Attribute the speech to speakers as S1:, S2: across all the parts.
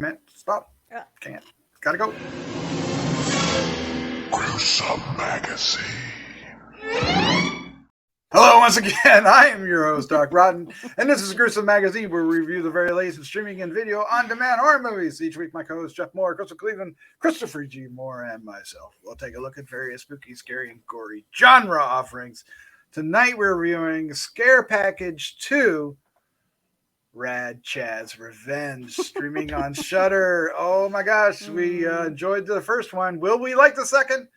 S1: Man, stop. Can't. Gotta go.
S2: Gruesome Magazine.
S1: Hello once again. I am your host, Doc Rotten, and this is Gruesome Magazine, where we review the very latest in streaming and video on-demand horror movies. Each week, my co-hosts Jeff Mohr, Crystal Cleveland, Christopher G. Mohr, and myself will take a look at various spooky, scary, and gory genre offerings. Tonight, we're reviewing Scare Package 2, Rad Chad's Revenge, streaming on Shudder. Oh my gosh, we enjoyed the first one. Will we like the second?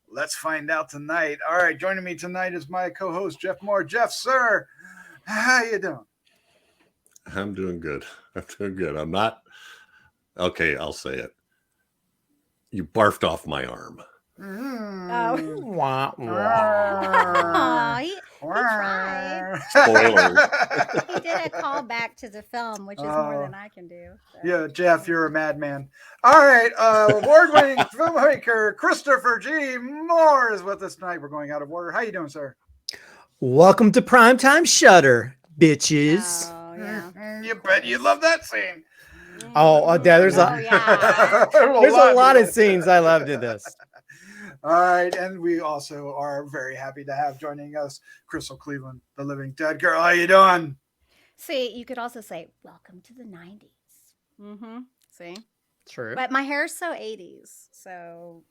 S1: Let's find out tonight. All right, joining me tonight is my co-host, Jeff Mohr. Jeff, sir, how you doing?
S2: I'm doing good. I'm doing good. I'm not... Okay, I'll say it. You barfed off my arm.
S3: Oh.
S4: Wah, wah.
S3: Aw, he tried.
S2: Spoilers.
S3: He did a callback to the film, which is more than I can do. So.
S1: Yeah, Jeff, you're a madman. All right, award-winning filmmaker Christopher G. Mohr is with us tonight. We're going out of order. How you doing, sir?
S4: Welcome to Primetime Shudder, bitches.
S3: Oh, yeah.
S1: You bet you love that scene.
S4: Oh, there's
S3: Oh, yeah.
S4: there's a lot of scenes I loved in this.
S1: All right, and we also are very happy to have joining us Crystal Cleveland, the living dead girl. How you doing?
S3: See, you could also say, welcome to the 90s. Mm-hmm. See?
S4: True.
S3: But my hair's so 80s, so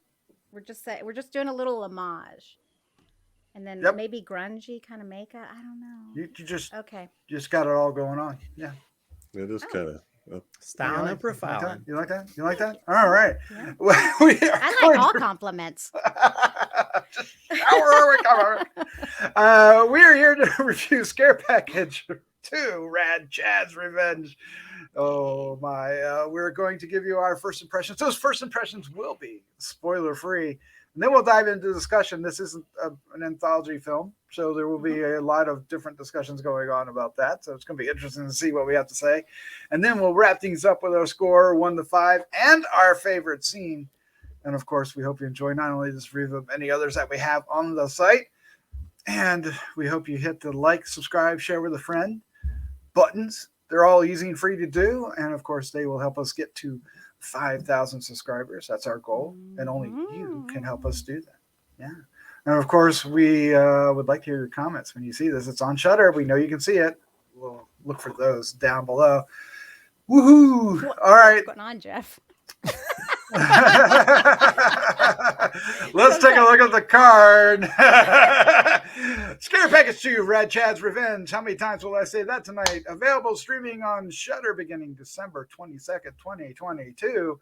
S3: we're just doing a little homage. And then maybe grungy kind of makeup. I don't know.
S1: You just got it all going on. Yeah.
S2: It is kind of...
S4: Style and profiling.
S1: You like that? You like that? All right.
S3: Yeah.
S1: I
S3: I like all compliments.
S1: We are here to review Scare Package 2, Rad Chad's Revenge. Oh my! We're going to give you our first impressions. Those first impressions will be spoiler-free. And then we'll dive into the discussion. This isn't an anthology film, so there will be a lot of different discussions going on about that. So it's going to be interesting to see what we have to say. And then we'll wrap things up with our score, 1 to 5, and our favorite scene. And of course, we hope you enjoy not only this review, but many others that we have on the site. And we hope you hit the like, subscribe, share with a friend buttons. They're all easy and free to do. And of course, they will help us get to 5,000 subscribers. That's our goal, and only you can help us do that. Yeah, and of course, we would like to hear your comments when you see this. It's on Shudder. We know you can see it. We'll look for those down below. Woohoo! All right,
S3: What's going on, Jeff?
S1: let's take a look at the card. Scare Package 2, Rad Chad's Revenge. How many times will I say that tonight? Available streaming on Shudder beginning December 22nd, 2022.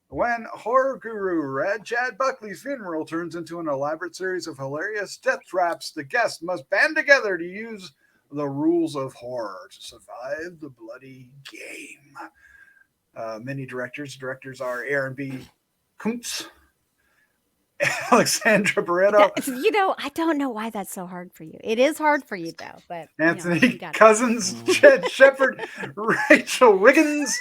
S1: When horror guru Rad Chad Buckley's funeral turns into an elaborate series of hilarious death traps, the guests must band together to use the rules of horror to survive the bloody game. Many directors are R&B Koontz, Alexandra Barreto.
S3: I don't know why that's so hard for you. It is hard for you, though. But
S1: Anthony Cousins, Jed Shepard, Rachel Wiggins.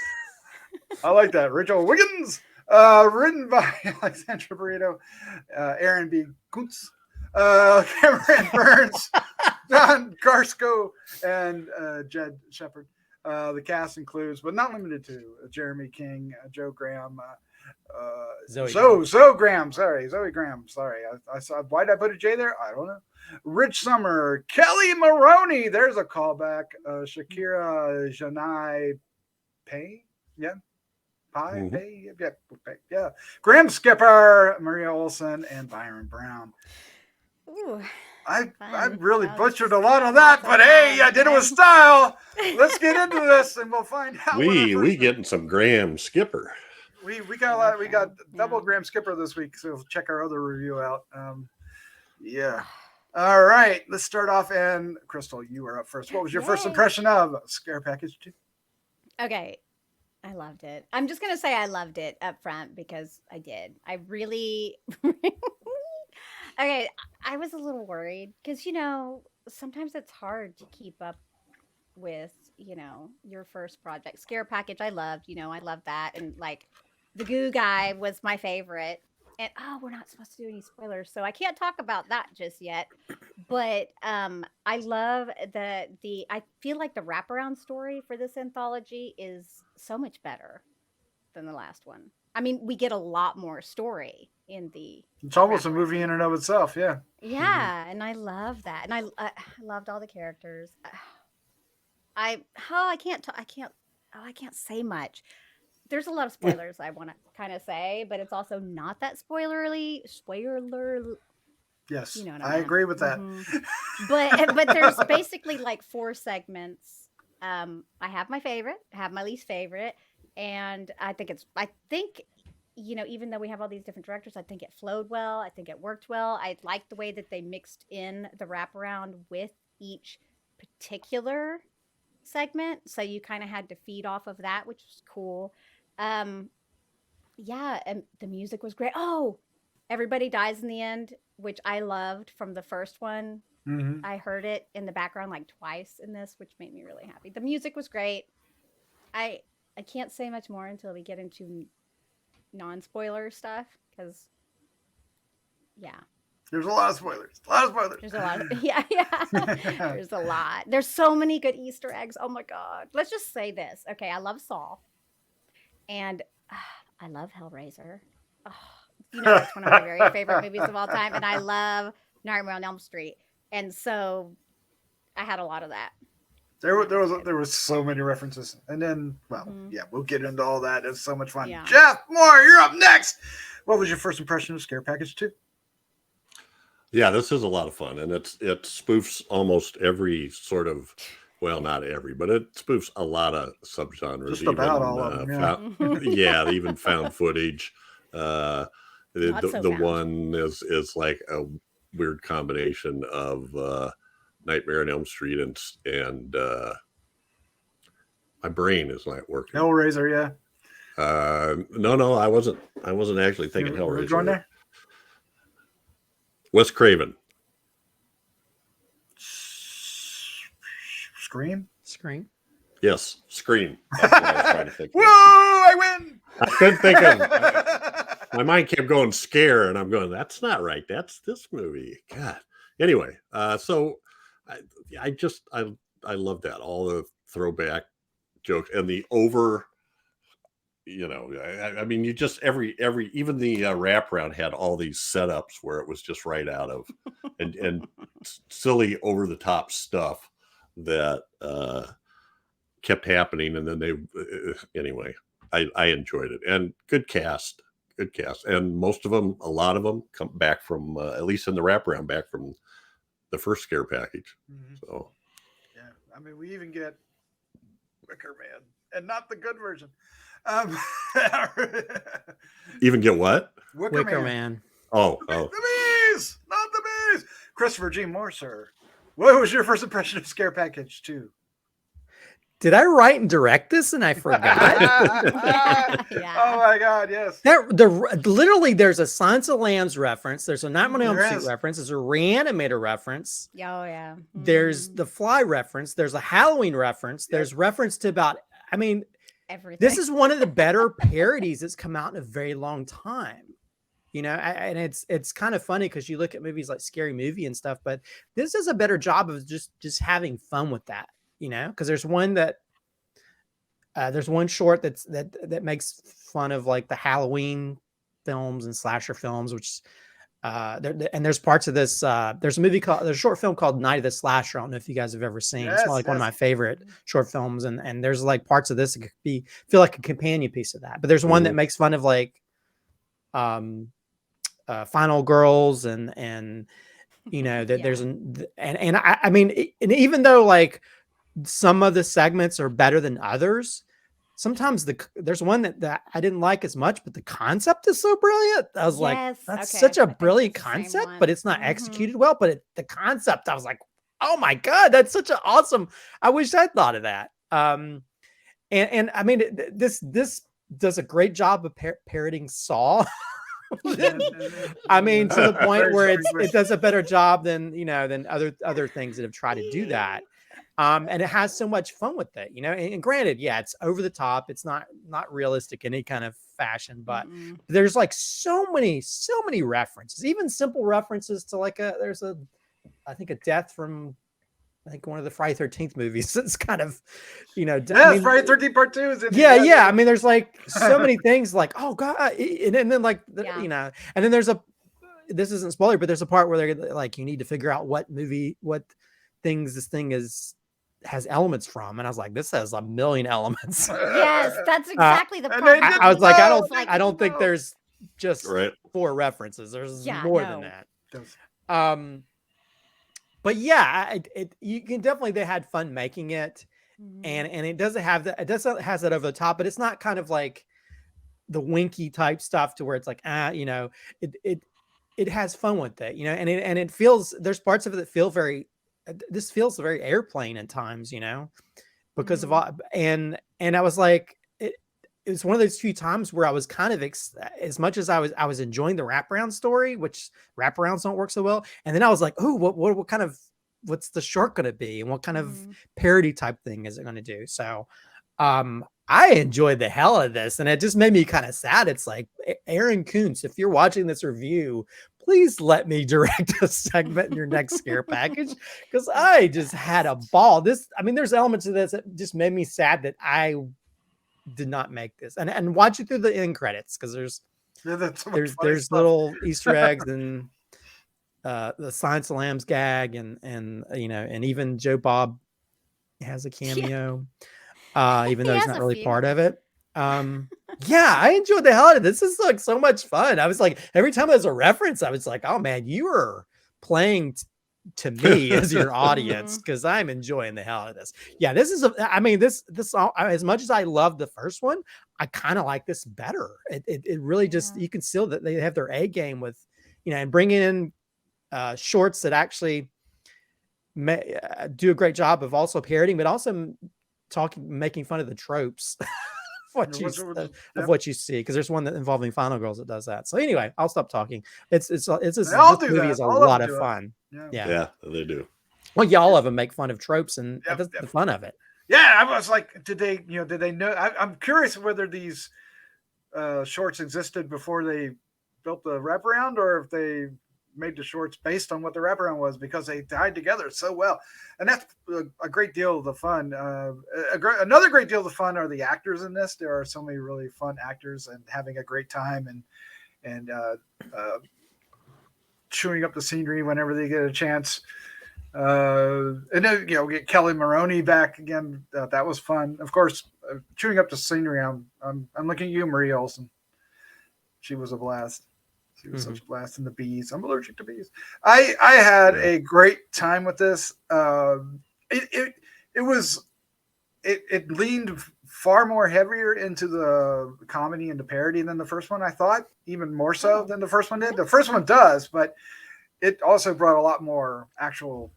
S1: I like that. Rachel Wiggins. Written by Alexandra Barreto, Aaron B. Koontz, Cameron Burns, Don Garsko, and Jed Shepard. The cast includes, but not limited to, Jeremy King, Joe Graham, Zoe Graham. Zoe Graham. Sorry, I saw. Why did I put a J there? I don't know. Rich Summer, Kelly Maroney. There's a callback. Shakira Janai Pay. Yeah. Pay. Yeah. Graham Skipper, Maria Olson, and Byron Brown.
S3: Ooh.
S1: I really butchered a lot of that, but hey, I did it with style. Let's get into this, and we'll find out.
S2: We getting some Graham Skipper.
S1: We got a lot. We got double Graham Skipper this week, so check our other review out. Yeah. All right, let's start off. And Crystal, you are up first. What was your first impression of Scare Package 2?
S3: Okay. I loved it. I'm just going to say I loved it up front because I did. I really... Okay, I was a little worried because, sometimes it's hard to keep up with, your first project. Scare Package, I loved, I loved that. And, the Goo guy was my favorite. And, we're not supposed to do any spoilers, so I can't talk about that just yet. But I love I feel like the wraparound story for this anthology is so much better. than the last one. I mean, we get a lot more story in the.
S1: It's almost a movie in and of itself. Yeah.
S3: Yeah, and I love that, and I loved all the characters. I can't say much. There's a lot of spoilers I want to kind of say, but it's also not that spoiler.
S1: Yes,
S3: You know what
S1: I
S3: mean.
S1: agree with that.
S3: But there's basically like 4 segments. I have my favorite, I have my least favorite, and I think even though we have all these different directors, I think it flowed well. I think it worked well. I liked the way that they mixed in the wraparound with each particular segment, so you kind of had to feed off of that, which was cool. Yeah, and the music was great. Oh, everybody dies in the end, which I loved from the first one. I heard it in the background like twice in this, which made me really happy. The music was great. I can't say much more until we get into non-spoiler stuff, because
S1: There's a lot of spoilers.
S3: there's a lot of there's a lot. There's so many good Easter eggs. Oh my god. Let's just say this. Okay, I love Saw, and I love Hellraiser. Oh, it's one of my very favorite movies of all time, and I love Nightmare on Elm Street, and so I had a lot of that.
S1: There was so many references, and then we'll get into all that. It's so much fun.
S3: Yeah.
S1: Jeff Mohr, you're up next. What was your first impression of Scare Package 2?
S2: Yeah, this is a lot of fun, and it spoofs almost every sort of, well, not every, but it spoofs a lot of subgenres.
S1: Just about all of them,
S2: yeah. Even found footage. The one is like a weird combination of Nightmare on Elm Street and my brain is not working.
S1: Hellraiser, yeah.
S2: No, I wasn't actually thinking Hellraiser.
S1: You going there?
S2: Wes Craven.
S1: Scream?
S2: Yes, Scream. That's what I was trying to think.
S1: Whoa, I win!
S2: I couldn't think of. My mind kept going Scare, and I'm going, that's not right. That's this movie. God. Anyway, so I love that, all the throwback jokes and the over. I mean, you just every even the wraparound had all these setups where it was just right out of and silly over the top stuff that kept happening, and then they anyway. I enjoyed it, and good cast, and a lot of them come back from at least in the wraparound back from the first Scare Package. So
S1: yeah, I mean, we even get Wicker Man, and not the good version.
S2: Even get what?
S4: Wicker Man.
S2: Oh.
S1: The bees, not the bees. Christopher G. Mohr, sir. What was your first impression of Scare Package 2?
S4: Did I write and direct this and I forgot?
S3: Yeah.
S1: Oh my God, yes.
S4: Literally, there's a Silence of the Lambs reference. There's a Nightmare on Elm Street reference. There's a Reanimator reference.
S3: Oh yeah.
S4: There's the Fly reference. There's a Halloween reference. There's reference to
S3: Everything.
S4: This is one of the better parodies that's come out in a very long time. And it's kind of funny because you look at movies like Scary Movie and stuff, but this does a better job of just having fun with that. Because there's one short that makes fun of like the Halloween films and slasher films, which and there's parts of this. There's a short film called Night of the Slasher. I don't know if you guys have ever seen. It's like one of my favorite short films, and there's like parts of this that could feel like a companion piece of that. But there's one that makes fun of like Final Girls and that there's I mean, and even though like some of the segments are better than others, sometimes there's one that I didn't like as much, but the concept is so brilliant. I was like, that's such a brilliant concept, but it's not executed well. But the concept, I was like, oh my God, that's such an awesome. I wish I'd thought of that. And I mean, this does a great job of parodying Saw. I mean, to the point where it does a better job than other things that have tried to do that. And it has so much fun with it, and granted, it's over the top. It's not realistic in any kind of fashion, but there's like so many references, even simple references to like I think a death from like one of the Friday 13th movies. It's kind of, you know,
S1: Yes, Friday 13th Part 2 is in
S4: yeah,
S1: here.
S4: yeah. I mean, there's like so many things like, oh God. And then like,
S3: Yeah.
S4: you know, and then there's this isn't spoiler, but there's a part where they're like, you need to figure out what things this thing has elements from. And I was like, this has a million elements.
S3: Yes, that's exactly the
S1: and
S3: part.
S1: they
S4: I was like,
S1: know,
S4: I don't think there's just
S2: Right.
S4: 4 references. There's
S3: Yeah,
S4: more
S3: no.
S4: than that.
S1: Does-
S4: But yeah, you can definitely, they had fun making it,
S3: Mhm.
S4: and it doesn't have that. It doesn't has that over the top, but it's not kind of like the winky type stuff to where it's like, you know, it has fun with it, you know, and it feels, there's parts of it that feel very, this feels very airplane at times, you know, because of all, and I was like, it was one of those few times where I was kind of as much as I was enjoying the wraparound story, which wraparounds don't work so well. And then I was like, oh, what kind of, what's the short going to be? And what kind of parody type thing is it going to do? So, I enjoyed the hell out of this, and it just made me kind of sad. It's like, Aaron Koontz, if you're watching this review, please let me direct a segment in your next scare package, because I just had a ball. I mean, there's elements of this that just made me sad that I did not make this, and watch it through the end credits, because there's little Easter eggs and the Silence of the Lambs gag, and you know, and even Joe Bob has a cameo, even though he's not really part of it. Yeah, I enjoyed the hell out of this. This is like so much fun. I was like, every time there's a reference, I was like, oh man, you are playing to me as your audience, because I'm enjoying the hell out of this. Yeah, this is I mean, this as much as I love the first one, I kind of like this better. It really just, you can still that they have their A game with, you know, and bring in shorts that actually do a great job of also parodying, but also making fun of the tropes of what you see, because there's one that involving Final Girls that does that. So anyway, I'll stop talking. This movie is a lot of fun.
S2: Yeah, they do.
S4: Well, yeah, all of them make fun of tropes, and that's the fun of it.
S1: Yeah, I was like, did they know? I'm curious whether these shorts existed before they built the wraparound, or if they made the shorts based on what the wraparound was, because they tied together so well. And that's a great deal of the fun. Another great deal of the fun are the actors in this. There are so many really fun actors and having a great time, and chewing up the scenery whenever they get a chance. And then, you know, get Kelly Maroney back again. That was fun. Of course, chewing up the scenery. I'm looking at you, Marie Olsen. She was a blast. She was such a blast. And the bees. I'm allergic to bees. I had a great time with this. It leaned far more heavier into the comedy and the parody than the first one, I thought, even more so than the first one did. The first one does, but it also brought a lot more actual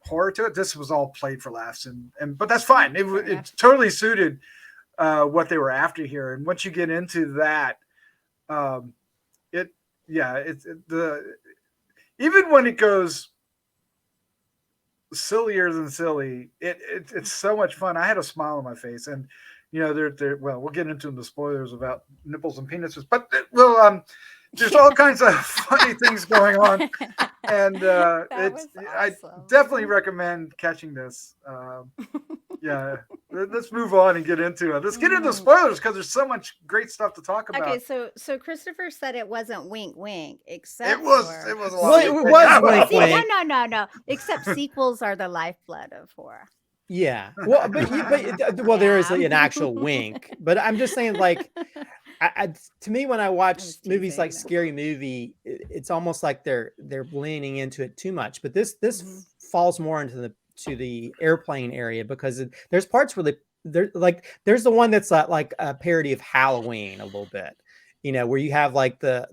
S1: horror to it. This was all played for laughs, but that's fine. It totally suited what they were after here. And once you get into that, even when it goes sillier than silly, it's so much fun. I had a smile on my face, and you know, well, we'll get into the spoilers about nipples and penises, but there's all kinds of funny things going on, and I definitely recommend catching this. Yeah, let's move on and get into it. Let's get into spoilers, because there's so much great stuff to talk about.
S3: Okay, so Christopher said it wasn't wink wink, except
S1: it was a lot.
S4: Well, it was wink wink.
S3: No. Except sequels are the lifeblood of horror.
S4: Yeah. Well, but there is an actual wink. But I'm just saying, like, to me, when I watch movies like Scary Movie, it's almost like they're leaning into it too much. But this falls more into the airplane area, because there's parts where there's the one that's like a parody of Halloween a little bit, you know, where you have like the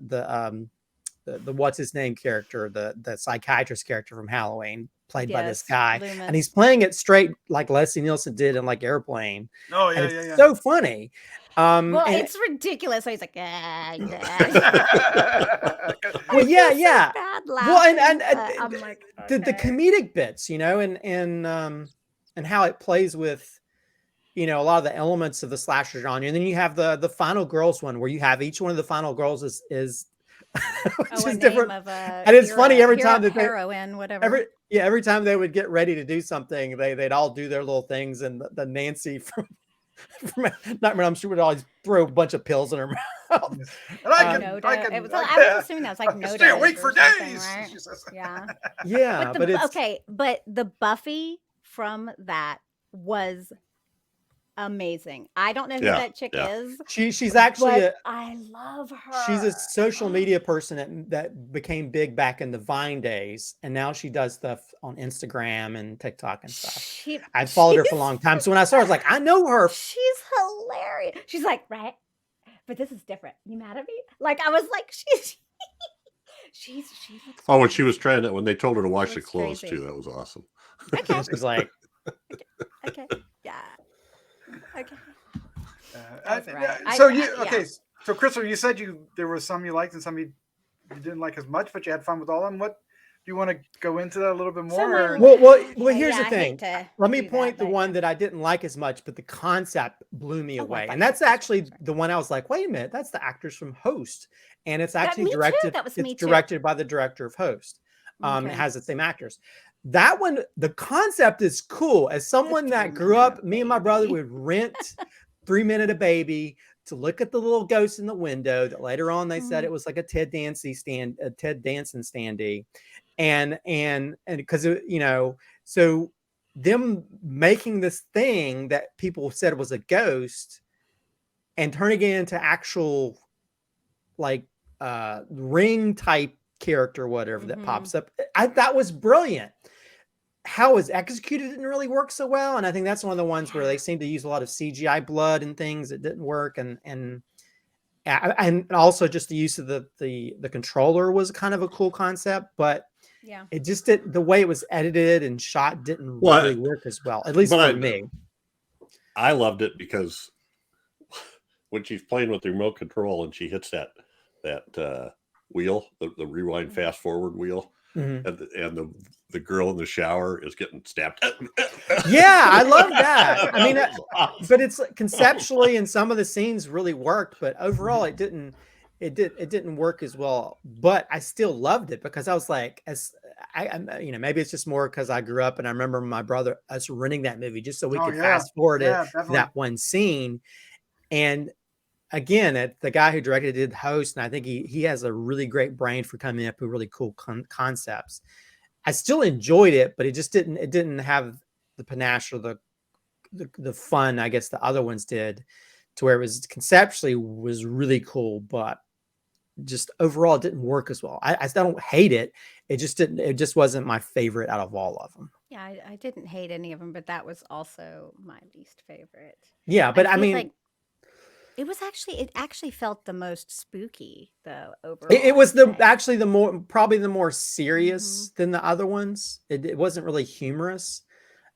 S4: what's his name character, the psychiatrist character from Halloween, played by this guy,
S3: Loomis.
S4: and he's playing it straight like Leslie Nielsen did in like Airplane.
S1: Oh yeah,
S4: it's so funny.
S3: Well, it's ridiculous. So he's like,
S4: well, yeah. Well, and
S3: I'm like,
S4: the comedic bits, you know, and how it plays with, you know, a lot of the elements of the slasher genre. And then you have the Final Girls one, where you have each one of the Final Girls is which
S3: Oh, a
S4: is
S3: name
S4: different.
S3: of a
S4: And it's funny every
S3: hero-
S4: time that they,
S3: heroine, whatever.
S4: every time they would get ready to do something, they'd all do their little things, and the Nancy from Nightmare on Elm Street would always throw a bunch of pills in her mouth.
S1: Yes. And I
S4: Um,
S1: can,
S3: No
S1: I
S3: dose.
S1: can,
S3: It was,
S1: I
S3: I was assuming that was like
S1: I
S3: no
S1: stay
S3: dose
S1: awake
S3: or
S1: for
S3: something,
S1: days.
S3: right?
S1: She says.
S3: Yeah.
S4: Yeah,
S3: But
S4: but it's
S3: okay, but the Buffy from that was amazing. I don't know who
S2: Yeah,
S3: that chick
S2: yeah.
S3: is,
S4: she's actually
S3: but
S4: a
S3: I love her.
S4: she's a social media person that became big back in the Vine days, and now she does stuff on Instagram and TikTok and stuff.
S3: She,
S4: I've followed her for a
S3: she's-
S4: long time, so when I saw her, I was like, I know her.
S3: She's hilarious. She's like, right, but this is different. You mad at me? Like I was like, she looks.
S2: Oh, when she was trying to, when they told her to wash the
S3: looks
S2: clothes
S3: crazy.
S2: too, that was awesome.
S3: Okay.
S4: She's like,
S3: Okay. Yeah. Okay.
S1: I-
S3: That's right.
S1: so
S3: yeah.
S1: okay. So Crystal, you said there were some you liked and some you didn't like as much, but you had fun with all of them. What do you want to go into that a little bit more?
S3: So my-
S1: or-
S4: well,
S3: Okay,
S4: here's
S3: yeah,
S4: the
S3: I
S4: thing.
S3: hate to
S4: Let me
S3: do
S4: point
S3: that,
S4: the
S3: but
S4: one
S3: yeah.
S4: that I didn't like as much, but the concept blew me
S3: Oh, I
S4: away.
S3: thought
S4: And
S3: you
S4: that's
S3: said
S4: actually
S3: sorry.
S4: the one I was like, wait a minute, that's the actors from Host. And it's actually
S3: me too,
S4: directed,
S3: that was
S4: it's
S3: me too.
S4: directed by the director of Host. It
S3: Okay.
S4: has the same actors. That one, the concept is cool. As someone that grew
S3: 3 Minute
S4: up, me and my brother
S3: Baby.
S4: would rent 3 Minute a Baby to look at the little ghost in the window that later on they said it was like a Ted Danson standee. And because so them making this thing that people said was a ghost and turning it into actual like ring type character, whatever that pops up, that was brilliant. How it was executed didn't really work so well, and I think that's one of the ones where they seem to use a lot of CGI blood and things that didn't work, and also just the use of the controller was kind of a cool concept, but
S3: Yeah.
S4: it just did, the way it was edited and shot didn't
S2: Well,
S4: really work as well, at least
S2: but
S4: for me.
S2: I loved it because when she's playing with the remote control and she hits that wheel, the rewind fast forward wheel,
S4: Mhm.
S2: and the girl in the shower is getting stabbed.
S4: Yeah, I love that. I mean, but it's like conceptually, and some of the scenes really worked, but overall, it didn't work as well. But I still loved it because I was like, maybe it's just more because I grew up and I remember my brother us renting that movie just so we could fast forward it
S1: definitely.
S4: that one scene. And again, the guy who directed did Host, and I think he has a really great brain for coming up with really cool concepts. I still enjoyed it, but it didn't have the panache or the fun, I guess, the other ones did, to where it was conceptually was really cool, but just overall it didn't work as well. I still don't hate it. It just wasn't my favorite out of all of them.
S3: Yeah, I didn't hate any of them, but that was also my least favorite.
S4: Yeah, but I
S3: feel
S4: mean,
S3: like it actually felt the most spooky though overall.
S4: it was
S3: I'd say.
S4: actually probably the more serious than the other ones. It wasn't really humorous.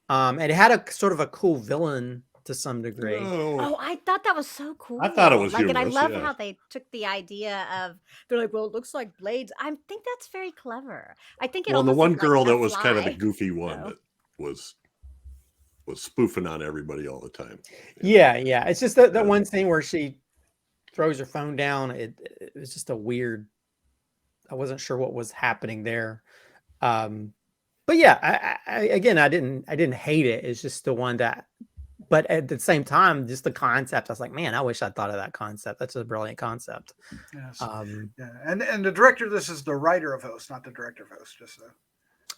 S4: And it had a sort of a cool villain to some degree.
S3: Oh, I thought that was so cool.
S2: I thought it was
S3: like, and I
S2: humorous,
S3: love
S2: yeah.
S3: how they took the idea of they're like, well, it looks like blades. I think that's very clever. I think it.
S2: Well, the
S3: almost
S2: one
S3: looked like
S2: girl
S3: a
S2: that was kind of the
S3: fly.
S2: goofy one
S3: No.
S2: that was spoofing on everybody all the time.
S4: Yeah. It's just that one scene where she throws her phone down. It was just a weird. I wasn't sure what was happening there. But yeah, I didn't hate it. It's just the one that, but at the same time, just the concept, I was like, man, I wish I'd thought of that concept. That's a brilliant concept.
S1: Yes.
S4: Yeah.
S1: And the director of this is the writer of Host, not the director of Host. Just so.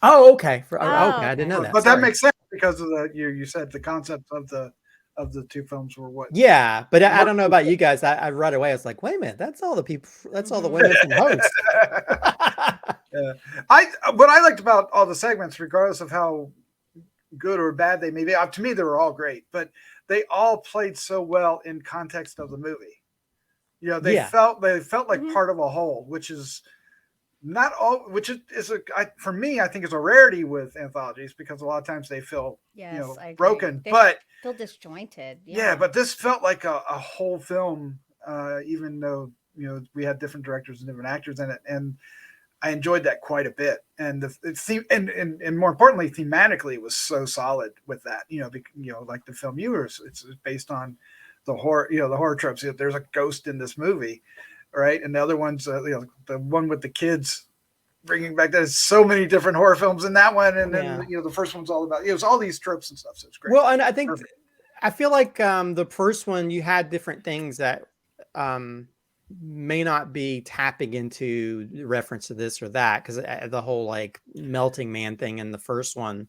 S4: Oh, okay. Okay,
S3: okay.
S4: I didn't know that.
S1: But that
S4: Sorry.
S1: makes sense because of you said the concept of the two films were what.
S4: Yeah, but I don't know about you guys. I right away I was like, wait a minute, that's all the people. That's all the women from Host.
S1: What I liked about all the segments, regardless of how good or bad they may be, to me they were all great, but they all played so well in context of the movie. They felt like part of a whole, which is not all. Which is for me, I think is a rarity with anthologies because a lot of times they feel
S3: Yes, I agree.
S1: broken,
S3: They
S1: but
S3: feel disjointed.
S1: yeah, but this felt like a whole film, even though we had different directors and different actors in it, and I enjoyed that quite a bit. And and more importantly, thematically, it was so solid with that. Like the film it's based on the horror, the horror tropes. There's a ghost in this movie, right? And the other one's the one with the kids bringing back. There's so many different horror films in that one, and then the first one's all about it was all these tropes and stuff. So it's great.
S4: Well, and I think I feel like the first one you had different things that may not be tapping into reference to this or that, because the whole like melting man thing in the first one,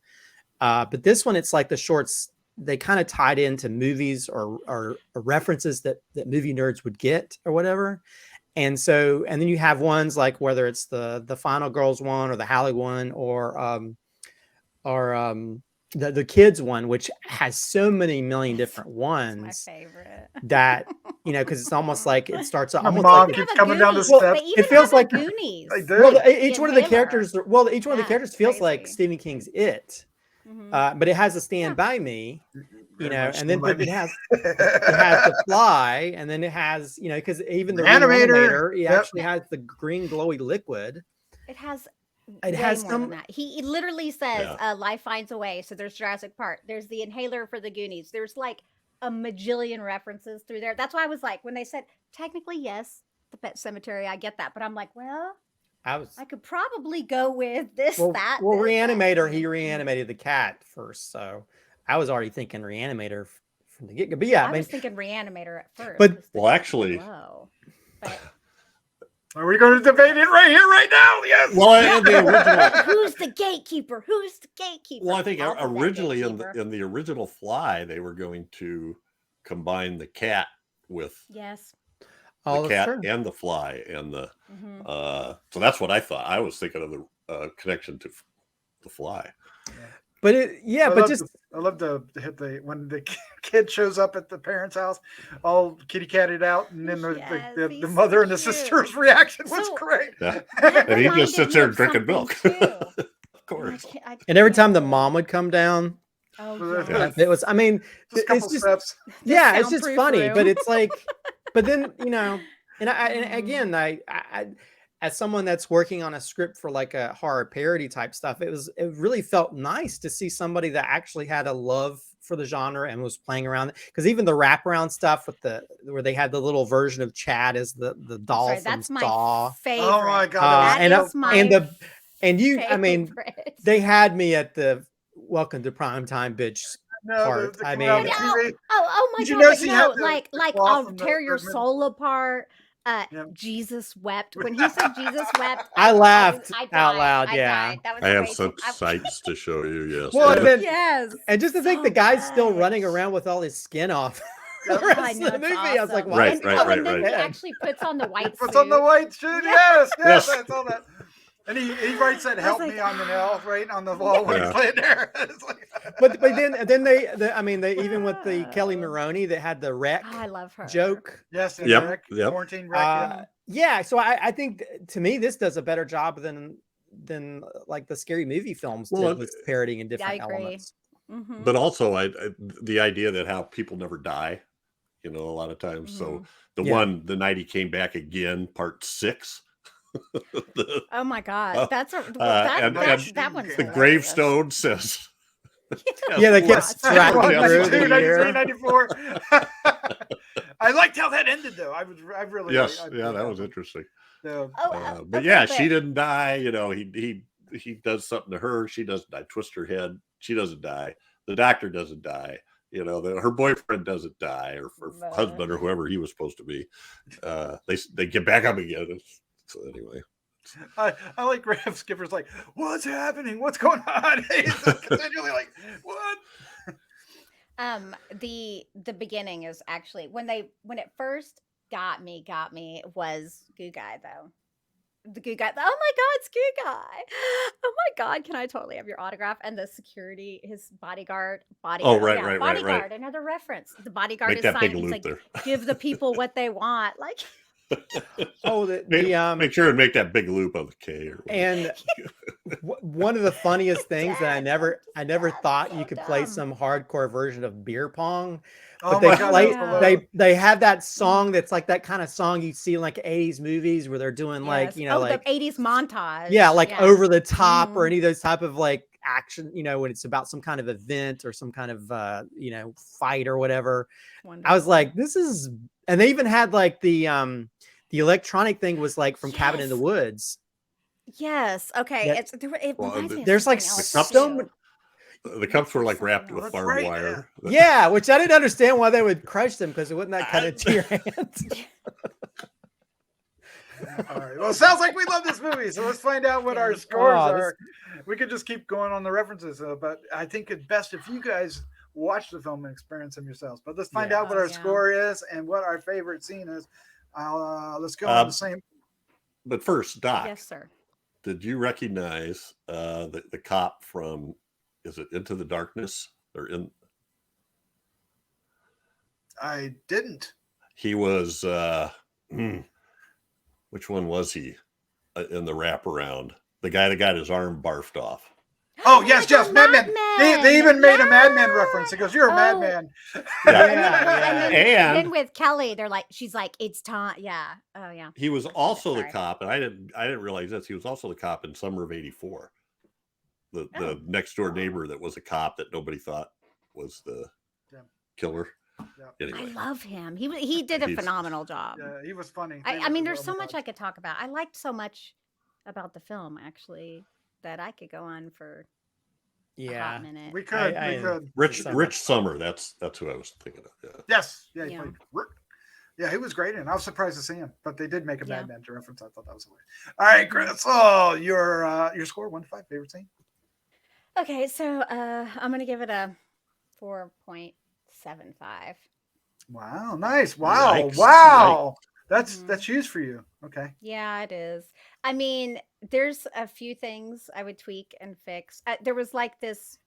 S4: but this one it's like the shorts, they kind of tied into movies or references that movie nerds would get or whatever. And so, and then you have ones like whether it's the Final Girls one or the Hallie one or the kids one, which has so many million different ones.
S3: That's my favorite.
S4: That, because it's almost like it starts
S1: My
S4: almost
S1: mom
S4: like
S1: keeps coming down the
S3: Well,
S1: steps.
S4: it feels like
S3: Goonies.
S1: They do.
S4: well, each one of the
S3: Inhaler.
S4: characters. Well, each one of the
S3: Yeah,
S4: characters feels like
S3: crazy.
S4: Stephen King's It,
S3: Mhm.
S4: but it has a Stand By Me,
S1: Very much
S4: and then
S1: Stand By
S4: but
S1: Me.
S4: it has the Fly, and then it has because even the
S1: Animator.
S4: Reanimator, it
S1: Yep.
S4: actually has the green glowy liquid.
S3: It has.
S4: It
S3: way
S4: has
S3: more
S4: some-
S3: than that. He literally says,
S2: Yeah.
S3: "Life finds a way." So there's Jurassic Park. There's the inhaler for the Goonies. There's like a majillion references through there. That's why I was like, when they said technically yes, the Pet Cemetery, I get that, but I'm like, well, I could probably go with this,
S4: Well,
S3: that.
S4: well,
S3: this, that.
S4: Reanimator, he reanimated the cat first, so I was already thinking Reanimator from the get-go. But yeah,
S3: I
S4: I mean,
S3: was thinking Reanimator at first.
S4: But-
S3: just to
S2: Well,
S3: get
S2: actually-
S3: low. But
S1: Are we going to debate it right here, right now? Yes.
S2: Well, and the original.
S3: who's the gatekeeper? Who's the gatekeeper?
S2: Well, I think
S3: I'll be that
S2: originally
S3: gatekeeper.
S2: in the original Fly, they were going to combine the cat with
S3: Yes.
S4: oh,
S2: the
S4: that's
S2: cat
S4: true.
S2: and the fly and the
S3: Mhm.
S2: so that's what I thought. I was thinking of the connection to the Fly.
S4: But
S1: I love to hit when the kid shows up at the parents' house, all kitty catted out, and then
S3: Yes,
S1: the
S3: he's
S1: mother
S3: so
S1: and the
S3: cute.
S1: sister's reaction was
S3: So-
S1: great.
S2: Yeah.
S3: That
S2: And he
S3: reminded
S2: just sits
S3: me
S2: there
S3: of
S2: drinking
S3: something,
S2: milk.
S3: too.
S2: Of course.
S4: and every time the mom would come down,
S3: Oh,
S2: Yeah.
S3: yes.
S4: it was. I mean,
S1: Just a couple
S4: it's just
S1: steps.
S4: yeah, it's just
S3: soundproof
S4: funny. But
S3: room.
S4: it's like, but then and again, I as someone that's working on a script for like a horror parody type stuff, it really felt nice to see somebody that actually had a love for the genre and was playing around, because even the wraparound stuff with where they had the little version of Chad as the doll
S3: Sorry,
S4: from
S3: that's my
S4: Saw.
S3: favorite.
S1: Oh my God,
S3: That
S1: that
S3: is
S1: was
S3: my
S4: I mean,
S3: favorite.
S4: they had me at the Welcome to Primetime bitch.
S1: No,
S4: part. I
S1: coming out
S4: mean-
S1: of the
S3: No.
S1: TV.
S3: Oh my
S1: Did you
S3: god!
S1: notice
S3: But
S1: he had
S3: no,
S1: the
S3: like
S1: cloth
S3: I'll
S1: from
S3: tear your
S1: the-
S3: soul apart.
S1: Yep.
S3: Jesus wept when he said Jesus wept.
S4: I laughed
S3: I died.
S4: out loud,
S3: I
S4: yeah.
S3: died. That was
S2: I have
S3: amazing.
S2: such sights to show you. Yes.
S4: Well, and then-
S3: Yes.
S4: And just to think the
S3: So
S4: guy's still
S3: good.
S4: running around with all his skin off
S1: Yep.
S4: the rest
S3: I
S4: of
S3: know,
S4: the
S3: it's
S4: movie. I was like,
S3: awesome.
S4: why
S2: Right,
S4: is he
S2: right,
S4: covering
S2: right,
S3: And then
S2: right.
S3: he
S4: his
S3: actually puts on the white
S1: Puts
S3: suit.
S1: on the white suit.
S3: Yes.
S1: Yes,
S2: Yes.
S1: I saw that. And he writes that
S3: I was
S1: "Help
S3: like,
S1: me" on the nail right on the wall when
S2: Yeah.
S1: he's playing there. It's like-
S4: But then they even with the Kelly Maroney that had the wreck
S3: Oh, I love her.
S4: joke.
S1: yes, and
S2: Yep,
S1: Rick,
S2: yep.
S1: quarantine Rick.
S4: Yeah, so I think to me this does a better job than like the scary movie films
S2: Well,
S4: did with parodying in
S3: Yeah, I
S4: different
S3: agree.
S4: elements.
S3: Mhm.
S2: But also, the idea that how people never die, a lot of times. So the
S4: Yeah.
S2: the night he came back again, part 6. the,
S3: Oh my god,
S2: Uh,
S3: that's a
S2: and-
S3: that one's
S1: the
S2: the
S3: hilarious.
S2: gravestone says.
S4: Yeah, they
S2: Yes,
S4: kept
S2: what?
S4: tracking
S2: Yeah,
S4: through
S1: 92,
S4: the
S1: 93,
S4: year.
S1: 94. I liked how that ended, though. I really.
S2: Yes,
S1: I
S2: yeah, that was interesting.
S1: So,
S2: But
S3: okay,
S2: yeah,
S3: but-
S2: she didn't die. He does something to her. She doesn't die. Twist her head. She doesn't die. The doctor doesn't die. Her boyfriend doesn't die, or her husband, or whoever he was supposed to be. They get back up again. So anyway,
S1: I like Graham Skipper's like, what's happening? What's going on? He's continually like, what?
S3: The beginning is actually when it first got me was Goo Guy though. The Goo Guy. Oh my god, it's Goo Guy. Oh my god, can I totally have your autograph? And the security, his bodyguard.
S2: Oh, right.
S3: Bodyguard, another reference. The bodyguard
S2: make
S3: is
S2: that big
S3: signing. He's
S2: loop
S3: like,
S2: there.
S3: give the people what they want. Like
S4: Oh,
S2: Make sure and make that big loop of the K. Or whatever.
S4: and one of the funniest things that I never thought
S3: so
S4: you could play
S3: dumb.
S4: some hardcore version of beer pong.
S1: Oh
S4: But they
S1: my God,
S4: play,
S1: that's
S3: yeah.
S1: hilarious.
S4: they have that song that's like that kind of song you see in like 80s movies where they're doing like,
S3: yes.
S4: like
S3: the 80s montage.
S4: yeah, like over the top or
S3: Mhm.
S4: any of those type of like action, when it's about some kind of event or some kind of fight or whatever. I was
S3: Wonderful.
S4: like, this is, and they even had like the The electronic thing was like from Cabin in the
S3: Yes.
S4: Woods.
S3: Yes. Okay.
S4: That-
S3: It
S2: Well,
S3: reminds me of
S4: there's like
S3: something else,
S4: so
S3: too.
S4: many.
S2: The cups were like wrapped
S3: Something
S2: with
S3: else.
S1: That's
S2: barbed
S1: right,
S2: wire.
S4: Yeah, which I didn't understand why they would crush them because it wouldn't that cut into your hands.
S1: All right. Well, it sounds like we love this movie. So let's find out what our
S3: Yeah.
S1: scores
S4: Oh, this-
S1: are. We could just keep going on the references, but I think it's best if you guys watch the film and experience them yourselves. But let's find
S4: Yeah.
S1: out what
S3: Oh,
S1: our
S3: yeah.
S1: score is and what our favorite scene is. Let's go on the same.
S2: But first, Doc,
S3: Yes, sir.
S2: did you recognize the cop from, is it Into the Darkness or in?
S1: I didn't.
S2: He was, which one was he in the wraparound? The guy that got his arm barfed off.
S1: Oh, yes,
S3: the
S1: yes, Madman. They even made a Madman
S3: Yeah.
S1: reference. He goes, "You're a
S3: Oh.
S1: madman."
S3: And
S2: And-
S3: then with Kelly, she's like, it's time. Yeah. Oh, yeah.
S2: He was also the
S3: Sorry.
S2: cop, and I didn't realize this. He was also the cop in Summer of '84. The
S3: Oh.
S2: next door neighbor that was a cop that nobody thought was the
S1: Yeah.
S2: killer.
S1: Yeah.
S3: I
S2: Anyway,
S3: love him. He did a
S2: He's-
S3: phenomenal job.
S1: Yeah, he was funny.
S3: I mean, there's so much I could talk about. I liked so much about the film, actually, that I could go on for a
S4: Yeah.
S3: hot minute.
S1: We could.
S4: I-
S1: We could.
S2: Rich
S4: Summer.
S2: Summer. That's who I was thinking of. Yeah.
S1: Yes. Yeah. He
S3: Yeah.
S1: played. Yeah, he was great, and I was surprised to see him. But they did make a
S3: Yeah.
S1: Madman to reference. I thought that was hilarious. All right, Chris. Oh, your score 1 to 5 favorite scene.
S3: Okay, so I'm gonna give it a 4.75.
S1: Wow, nice. Wow,
S2: Yikes.
S1: wow.
S3: Mhm.
S1: That's huge for you. Okay.
S3: Yeah, it is. I mean, there's a few things I would tweak and fix. There was like this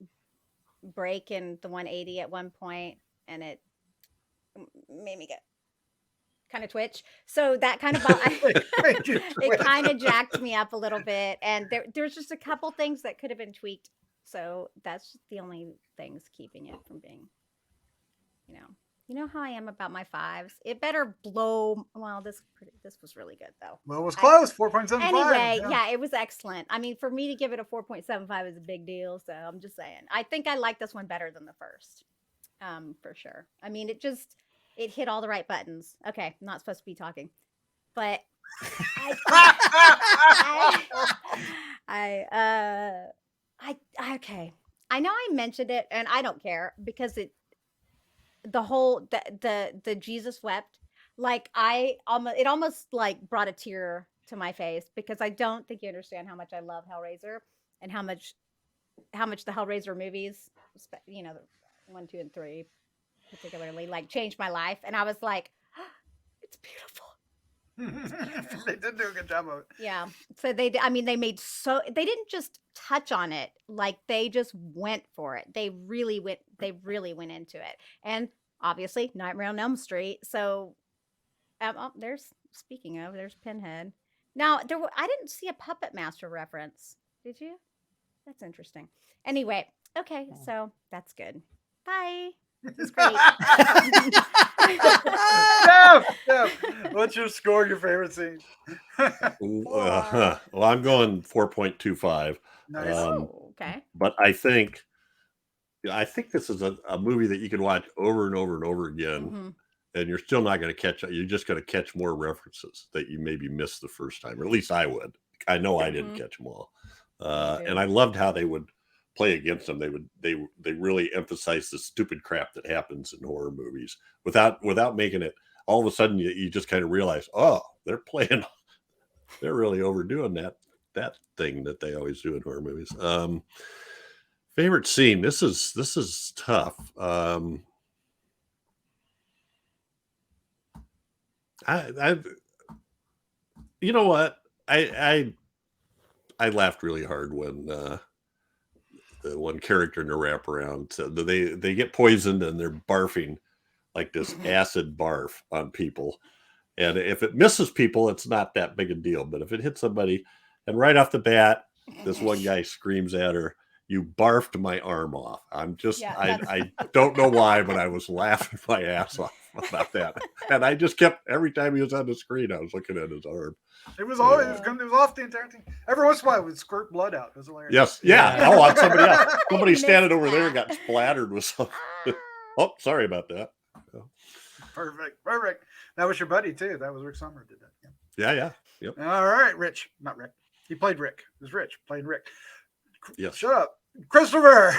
S3: break in the 180 at one point, and it made me get kind of twitch. So that kind of it kind of jacked me up a little bit, and there's just a couple things that could have been tweaked. So that's just the only things keeping it from being, you know how I am about my fives. It better blow. Well, this was really good though.
S1: Well, it was close. 4.75.
S3: Anyway, yeah, it was excellent. I mean, for me to give it a 4.75 is a big deal. So I'm just saying, I think I like this one better than the first, for sure. I mean, it hit all the right buttons. Okay, I'm not supposed to be talking, but okay. I know I mentioned it, and I don't care because the Jesus wept, like it almost like brought a tear to my face because I don't think you understand how much I love Hellraiser and how much the Hellraiser movies, the 1, 2, and 3 particularly, like changed my life, and I was like, oh, it's beautiful.
S1: They did do a good job of it.
S3: Yeah. So they didn't just touch on it, like they just went for it. They really went into it. And obviously Nightmare on Elm Street. So there's Pinhead. Now I didn't see a Puppet Master reference. Did you? That's interesting. Anyway, okay, so that's good. Bye. It's great.
S1: Jeff, what's your score? Your favorite scene?
S2: Well, I'm going 4.25.
S1: Nice.
S3: Okay.
S2: But I think this is a movie that you can watch over and over and over again,
S3: Mhm.
S2: and you're still not going to catch. You're just going to catch more references that you maybe missed the first time, or at least I would. I know I didn't catch them all, and I loved how they would play against them. They really emphasize the stupid crap that happens in horror movies without making it. All of a sudden, you just kind of realize, oh, they're really overdoing that thing that they always do in horror movies. Favorite scene. This is tough. You know what? I laughed really hard when the one character in the wraparound said that they get poisoned and they're barfing like this acid barf on people. And if it misses people, it's not that big a deal. But if it hits somebody, and right off the bat, this one guy screams at her, "You barfed my arm off." I don't know why, but I was laughing my ass off about that. And I just kept, every time he was on the screen, I was looking at his arm.
S1: It was always it was off the entire thing. Every once in a while, it would squirt blood out. It was hilarious.
S2: Yes, yeah. Oh, on somebody else. Somebody
S3: missed
S2: standing over there
S3: that.
S2: got splattered with something. Oh, sorry about that.
S1: Perfect. That was your buddy too. That was Rick Sommer did that. Yeah.
S2: Yeah. Yep.
S1: All right, Rich. Not Rick. He played Rick. It was Rich playing Rick.
S2: Yes.
S1: Shut up. Christopher.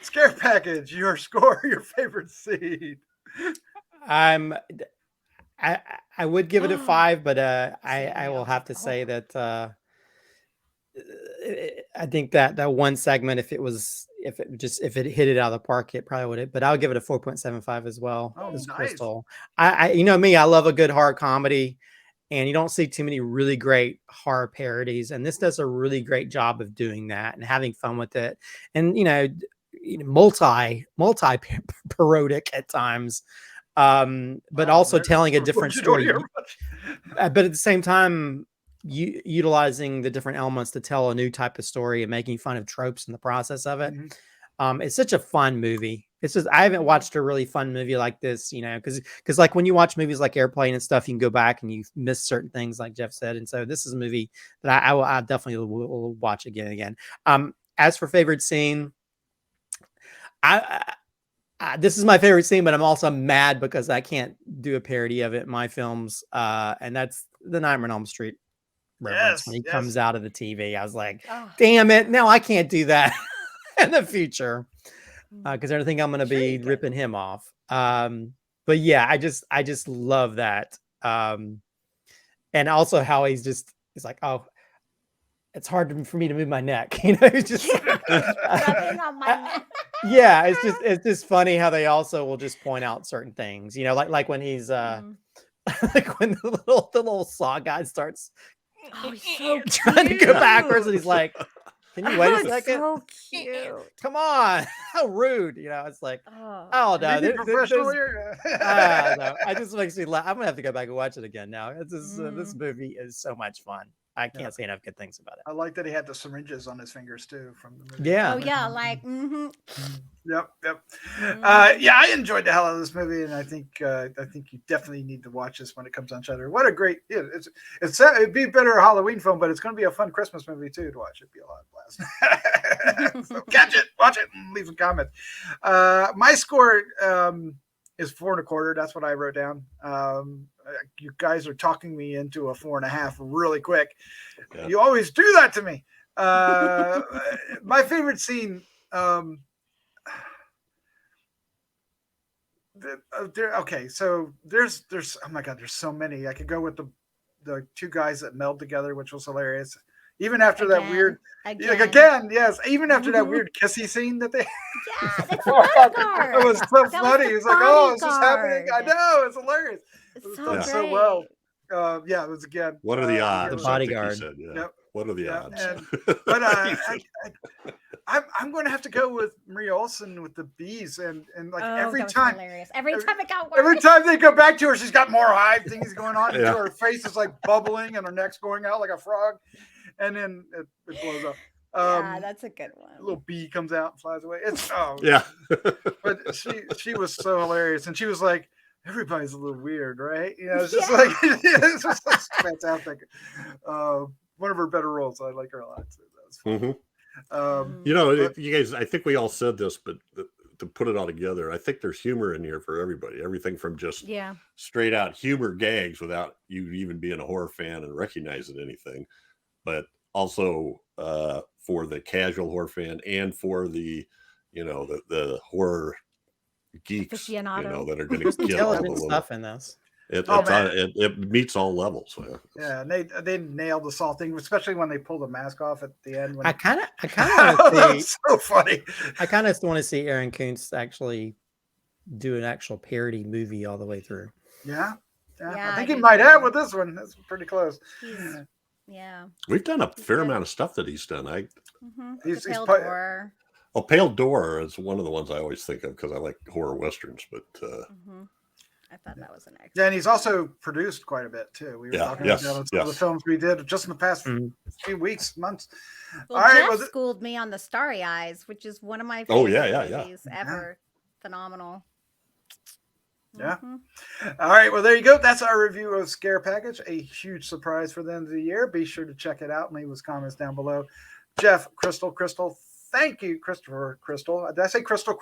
S1: Scare package. Your score, your favorite scene.
S4: I would give it a 5, but I will have to say that I think that one segment, if it hit it out of the park, it probably would have. But I'll give it a 4.75 as well.
S1: Oh,
S4: as
S1: nice.
S4: Crystal. I you know me, I love a good horror comedy, and you don't see too many really great horror parodies, and this does a really great job of doing that and having fun with it, and multi parodic at times, but also telling a different story. But at the same time, utilizing the different elements to tell a new type of story and making fun of tropes in the process of it. It's such a fun movie. It's just, I haven't watched a really fun movie like this, because like when you watch movies like Airplane and stuff, you can go back and you miss certain things, like Jeff said. And so this is a movie that I definitely will watch again and again. As for favorite scene, this is my favorite scene, but I'm also mad because I can't do a parody of it in my films. And that's the Nightmare on Elm Street reference when he comes out of the TV. I was like, damn it. No, I can't do that in the future. Because I think I'm going to be ripping him off. But yeah, I just love that. And also how he's like, oh, it's hard for me to move my neck. He's just
S3: rubbing on my neck.
S4: Yeah, it's just funny how they also will just point out certain things, like when he's like when the little saw guy starts
S3: he's so
S4: trying to go backwards, and he's like, can you wait a second?
S3: So cute.
S4: Come on. How rude. It's like, oh no. No, it just makes me laugh. I'm gonna have to go back and watch it again now. This movie is so much fun. I can't say enough good things about it.
S1: I like that he had the syringes on his fingers too from the movie.
S4: Yeah.
S3: Oh yeah, like
S1: Yep. Yeah, I enjoyed the hell out of this movie, and I think you definitely need to watch this when it comes on Shudder. What a great it'd be a better Halloween film, but it's going to be a fun Christmas movie too to watch. It'd be a lot of blast. So catch it, watch it, and leave a comment. My score is 4.25. That's what I wrote down. You guys are talking me into a 4.5 really quick. Yeah. You always do that to me. My favorite scene. Okay, so there's oh my god, there's so many. I could go with the two guys that meld together, which was hilarious. Even after that weird yes, even after that weird kissy scene that they
S3: that's a bodyguard.
S1: It was so funny. It was like, oh, is this happening? I know, it's hilarious. It was done so well. It was again.
S2: What are the odds?
S4: The bodyguard.
S2: Said, Yep. What are the odds?
S1: But I'm going to have to go with Maria Olsen with the bees and like every time.
S3: Hilarious. Every time it got worse.
S1: Every time they go back to her, she's got more hive things going on. Yeah. Her face is like bubbling and her neck's going out like a frog, and then it blows up.
S3: Yeah, that's a good one.
S1: A little bee comes out and flies away. It's But she was so hilarious, and she was like, everybody's a little weird, right? It's just like it's just fantastic. One of her better roles. I like her a lot too. That was fun.
S2: You guys, I think we all said this, but to put it all together, I think there's humor in here for everybody. Everything from just straight out humor gags without you even being a horror fan and recognizing anything, but also for the casual horror fan and for the the horror geeks that are going to kill all the
S4: stuff in this.
S2: It meets all levels.
S1: Yeah, and they nailed the Saw thing, especially when they pull the mask off at the end.
S4: I kind of want to see.
S1: So funny.
S4: I kind of want to see Aaron Koontz actually do an actual parody movie all the way through.
S1: Yeah. I think he might have with this one. That's pretty close.
S3: Yeah.
S2: We've done a fair amount of stuff that he's done.
S1: He's
S3: Pale Door.
S2: Pale Door is one of the ones I always think of because I like horror westerns, but
S3: I thought that was an excellent.
S1: Yeah, and he's also produced quite a bit too. We were talking about some of the films we did just in the past few weeks, months.
S3: Well, Jeff schooled me on the Starry Eyes, which is one of my favorite movies ever. Phenomenal.
S1: Yeah. All right. Well, there you go. That's our review of Scare Package. A huge surprise for the end of the year. Be sure to check it out and leave us comments down below. Jeff, Crystal. Thank you, Christopher. Crystal. Did I say Crystal?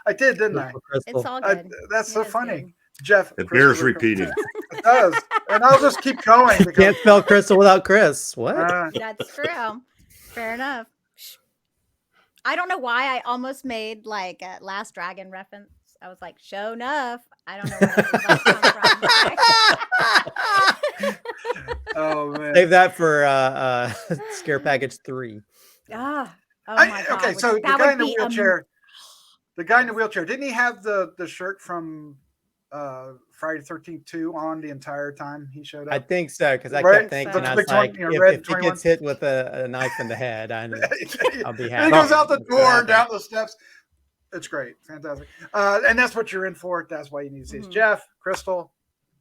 S1: I did, didn't I?
S3: It's all good.
S1: That's so funny. Good. Jeff.
S2: It bears repeating.
S1: It does. And I'll just keep going.
S4: You can't spell crystal without Chris. What?
S3: That's true. Fair enough. I don't know why I almost made like a Last Dragon reference. I was like, show enough. I don't know where that come from.
S1: Oh man.
S4: Save that for Scare Package 3.
S3: Oh my God.
S1: Okay, so the guy in the wheelchair. The guy in the wheelchair, didn't he have the shirt from Friday the 13th 2 on the entire time he showed up?
S4: I think so, because I
S1: Right?
S4: kept thinking,
S3: So
S4: I
S3: it's
S4: was
S1: big
S4: like,
S1: 20, red
S4: if he
S1: 21.
S4: gets hit with a knife in the head, I'll be
S1: And
S4: happy.
S1: he goes out the door and down the steps. It's great. Fantastic. And that's what you're in for. That's why you need to see us. Jeff, Crystal,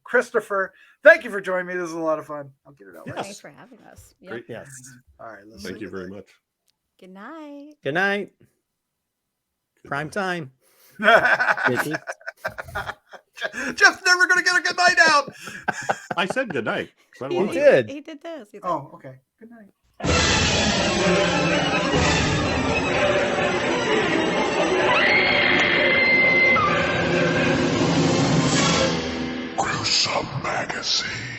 S1: Christopher, thank you for joining me. This is a lot of fun. I'll get it out.
S2: Yes.
S3: Thanks for having us. Yep.
S2: Great.
S4: Yes.
S1: All right. Let's
S2: Thank you very much.
S3: Good night.
S4: Good night.
S2: Good
S4: Prime
S2: night.
S4: time.
S1: Jeff's never going to get a good night out.
S2: I said good night. So I don't
S4: You
S2: want to.
S4: did.
S3: He did this. He did.
S1: Oh, okay. Good night.
S5: Gruesome Magazine.